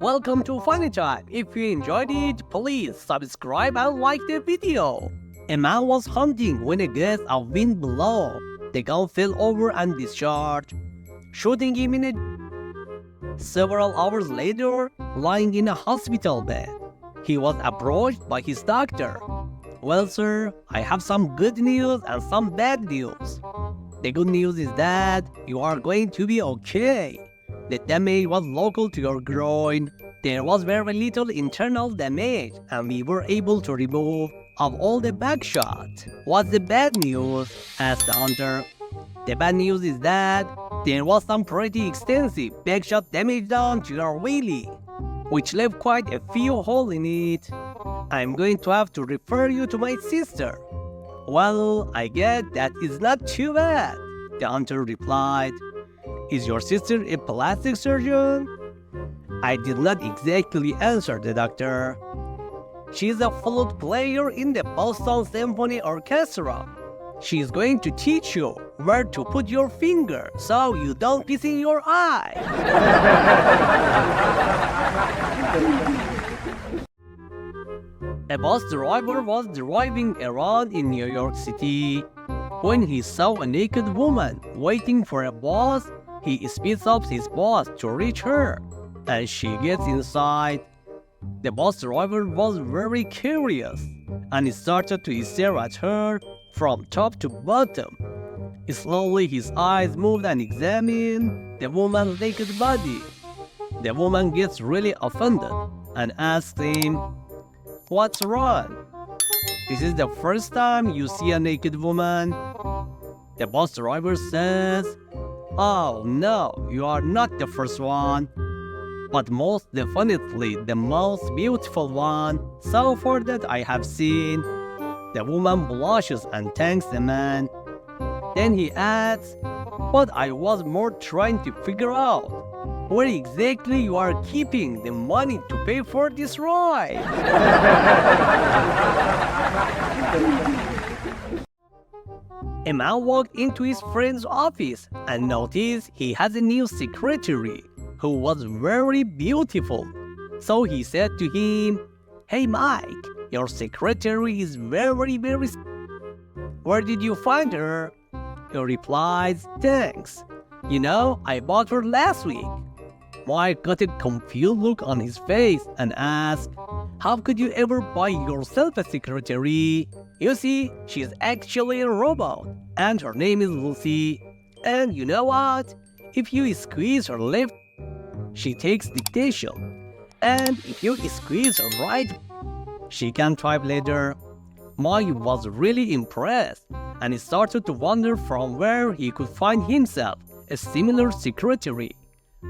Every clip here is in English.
Welcome to Funny Time. If you enjoyed it, please subscribe and like the video. A man was hunting when a gust of wind blew. The gun fell over and discharged, shooting him in a... Several hours later, lying in a hospital bed, he was approached by his doctor. Well, sir, I have some good news and some bad news. The good news is that you are going to be okay. The damage was local to your groin. There was very little internal damage, and we were able to remove all the backshot. What's the bad news? Asked the hunter. The bad news is that there was some pretty extensive backshot damage done to your wheelie, which left quite a few holes in it. I'm going to have to refer you to my sister. Well, I guess that is not too bad, the hunter replied. Is your sister a plastic surgeon? I did not exactly answer the doctor. She's a flute player in the Boston Symphony Orchestra. She's going to teach you where to put your finger so you don't piss in your eye. A bus driver was driving around in New York City. When he saw a naked woman waiting for a bus, he speeds up his bus to reach her, and she gets inside. The bus driver was very curious, and he started to stare at her from top to bottom. Slowly his eyes moved and examined the woman's naked body. The woman gets really offended and asks him, "What's wrong? This is the first time you see a naked woman?" The bus driver says, "Oh no, you are not the first one, but most definitely the most beautiful one so far that I have seen." The woman blushes and thanks the man. Then he adds, "But I was more trying to figure out where exactly you are keeping the money to pay for this ride." A man walked into his friend's office and noticed he has a new secretary who was very beautiful. So he said to him, "Hey Mike, your secretary is very... Where did you find her?" He replies, "Thanks. You know, I bought her last week." Mike got a confused look on his face and asked, "How could you ever buy yourself a secretary? You see, she's actually a robot, and her name is Lucy. And you know what? If you squeeze her left, she takes dictation. And if you squeeze her right, she can type later." Mike was really impressed, and he started to wonder from where he could find himself a similar secretary.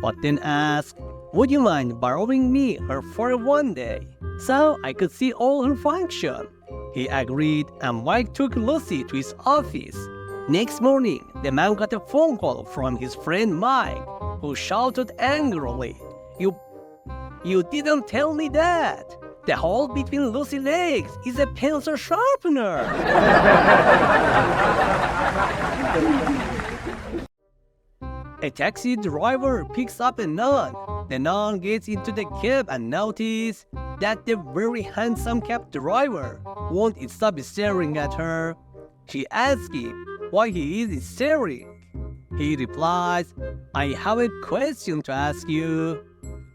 But then asked, "Would you mind borrowing me her for one day, so I could see all her function?" He agreed, and Mike took Lucy to his office. Next morning, the man got a phone call from his friend Mike, who shouted angrily, You didn't tell me that! The hole between Lucy's legs is a pencil sharpener!" A taxi driver picks up a nun. The nun gets into the cab and notices that the very handsome cab driver won't stop staring at her. She asks him why he is staring. He replies, "I have a question to ask you,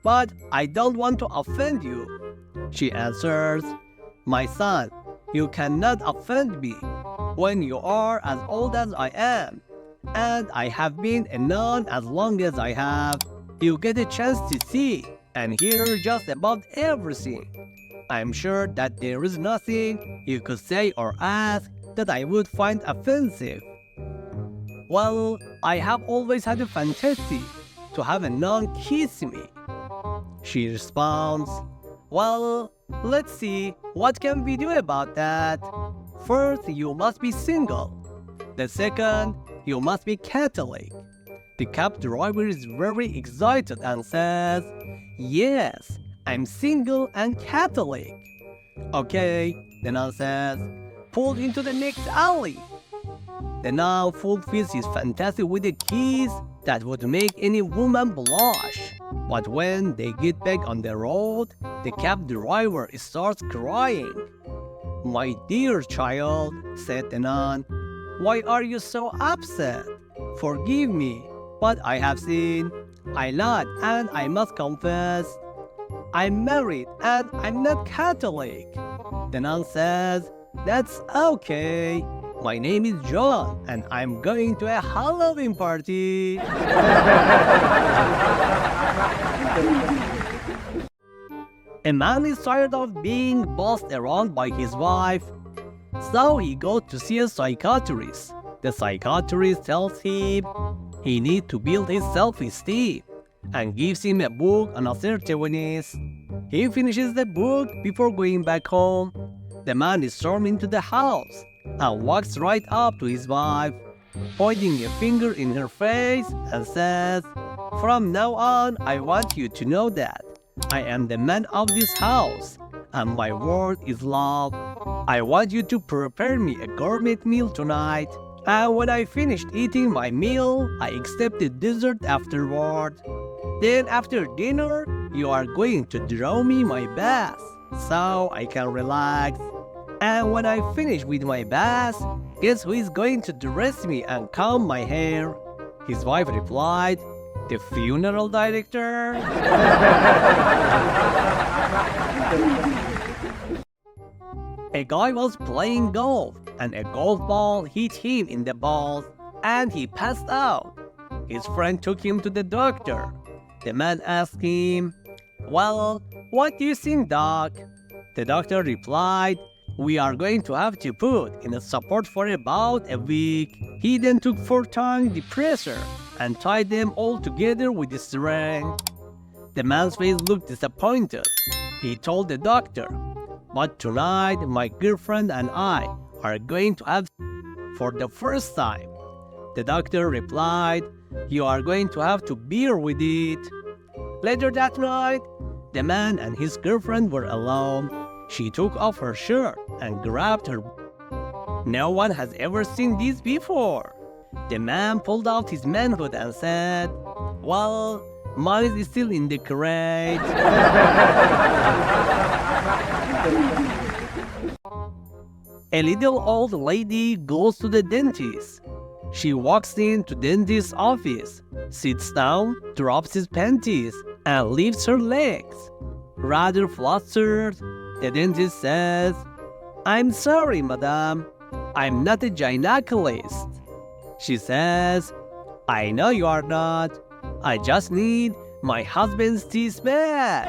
but I don't want to offend you." She answers, "My son, you cannot offend me. When you are as old as I am, and I have been a nun as long as I have, you get a chance to see and hear just about everything. I'm sure that there is nothing you could say or ask that I would find offensive." "Well, I have always had a fantasy to have a nun kiss me." She responds, "Well, let's see, what can we do about that? First, you must be single. The second, you must be Catholic." The cab driver is very excited and says, "Yes, I'm single and Catholic." "Okay," the nun says, "pull into the next alley." The nun fulfills his fantasy with a kiss that would make any woman blush. But when they get back on the road, the cab driver starts crying. "My dear child," said the nun, "why are you so upset? Forgive me, but I have sinned. I lied and I must confess. I'm married and I'm not Catholic." The nun says, "That's okay. My name is John and I'm going to a Halloween party." A man is tired of being bossed around by his wife, so he goes to see a psychiatrist. The psychiatrist tells him he needs to build his self-esteem and gives him a book on assertiveness. He finishes the book before going back home. The man storms into the house and walks right up to his wife, pointing a finger in her face and says, "From now on, I want you to know that I am the man of this house, and my word is love. I want you to prepare me a gourmet meal tonight, and when I finished eating my meal, I accept the dessert afterward. Then after dinner, you are going to draw me my bath, so I can relax. And when I finish with my bath, guess who is going to dress me and comb my hair?" His wife replied, "The funeral director." A guy was playing golf and a golf ball hit him in the balls and he passed out. His friend took him to the doctor. The man asked him, "Well, what do you think, doc?" The doctor replied, "We are going to have to put in a support for about a week." He then took 4 tongue depressor and tied them all together with a string. The man's face looked disappointed. He told the doctor, "But tonight my girlfriend and I are going to have for the first time." The doctor replied, "You are going to have to bear with it." Later that night, the man and his girlfriend were alone. She took off her shirt and grabbed her. No one has ever seen this before. The man pulled out his manhood and said, "Well, mine is still in the crate." A little old lady goes to the dentist. She walks into dentist's office, sits down, drops his panties, and lifts her legs. Rather flustered, the dentist says, "I'm sorry, madam. I'm not a gynecologist." She says, "I know you are not. I just need my husband's teeth back."